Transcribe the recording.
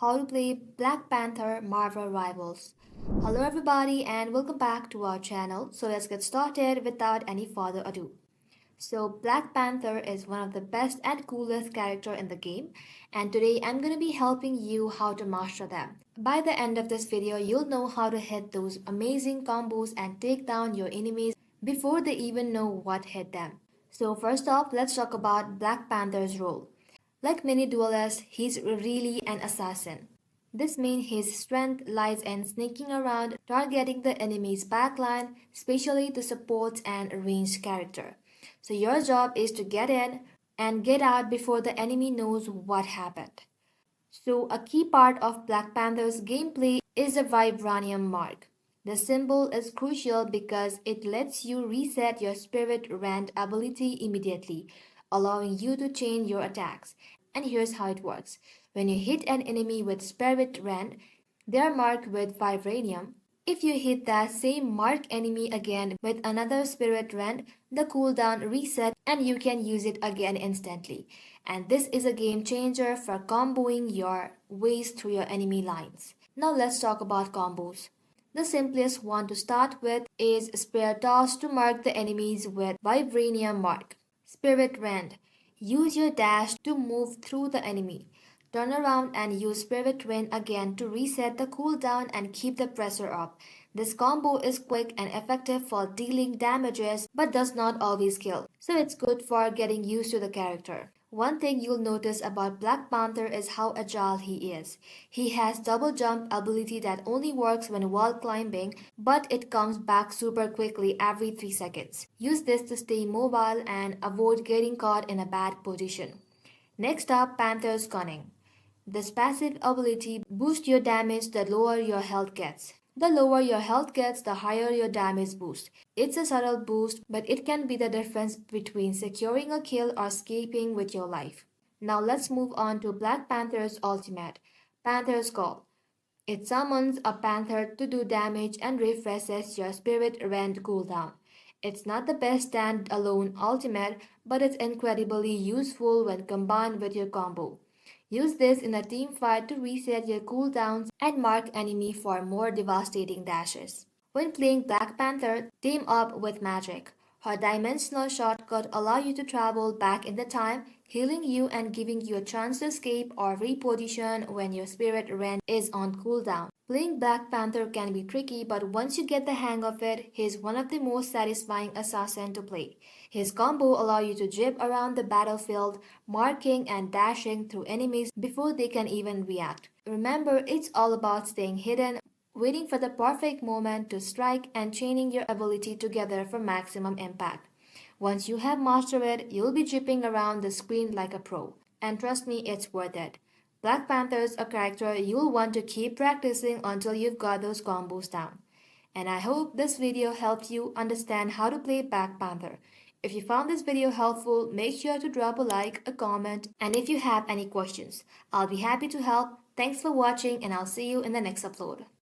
how to play Black Panther Marvel Rivals. Hello everybody and welcome back to our channel. So let's get started without any further ado. So Black Panther is one of the best and coolest character in the game, and today I'm going to be helping you how to master them. By the end of this video, you'll know how to hit those amazing combos and take down your enemies before they even know what hit them. So first off, let's talk about Black Panther's role. Like many duelists, he's really an assassin. This means his strength lies in sneaking around, targeting the enemy's backline, especially the supports and ranged character. So your job is to get in and get out before the enemy knows what happened. So a key part of Black Panther's gameplay is the Vibranium mark. The symbol is crucial because it lets you reset your spirit rend ability immediately, allowing you to change your attacks. And here's how it works. When you hit an enemy with spirit rend, they are marked with Vibranium. If you hit that same mark enemy again with another spirit rend, the cooldown reset and you can use it again instantly. And this is a game changer for comboing your ways through your enemy lines. Now let's talk about combos. The simplest one to start with is Spear Toss to mark the enemies with Vibranium mark. Spirit Rend. Use your dash to move through the enemy. Turn around and use Spirit Wind again to reset the cooldown and keep the pressure up. This combo is quick and effective for dealing damages but does not always kill, so it's good for getting used to the character. One thing you'll notice about Black Panther is how agile he is. He has double jump ability that only works when wall climbing, but it comes back super quickly every 3 seconds. Use this to stay mobile and avoid getting caught in a bad position. Next up, Panther's Cunning. This passive ability boosts your damage the lower your health gets. The lower your health gets, the higher your damage boost. It's a subtle boost, but it can be the difference between securing a kill or escaping with your life. Now let's move on to Black Panther's ultimate, Panther's Call. It summons a panther to do damage and refreshes your spirit rend cooldown. It's not the best stand-alone ultimate, but it's incredibly useful when combined with your combo. Use this in a team fight to reset your cooldowns and mark enemy for more devastating dashes. When playing Black Panther, team up with Magic. Her dimensional shortcut allows you to travel back in the time, healing you and giving you a chance to escape or reposition when your spirit rend is on cooldown. Playing Black Panther can be tricky, but once you get the hang of it, he's one of the most satisfying assassins to play. His combo allows you to jib around the battlefield, marking and dashing through enemies before they can even react. Remember, it's all about staying hidden, waiting for the perfect moment to strike and chaining your ability together for maximum impact. Once you have mastered it, you'll be jipping around the screen like a pro. And trust me, it's worth it. Black Panther's a character you'll want to keep practicing until you've got those combos down. And I hope this video helped you understand how to play Black Panther. If you found this video helpful, make sure to drop a like, a comment, and if you have any questions, I'll be happy to help. Thanks for watching and I'll see you in the next upload.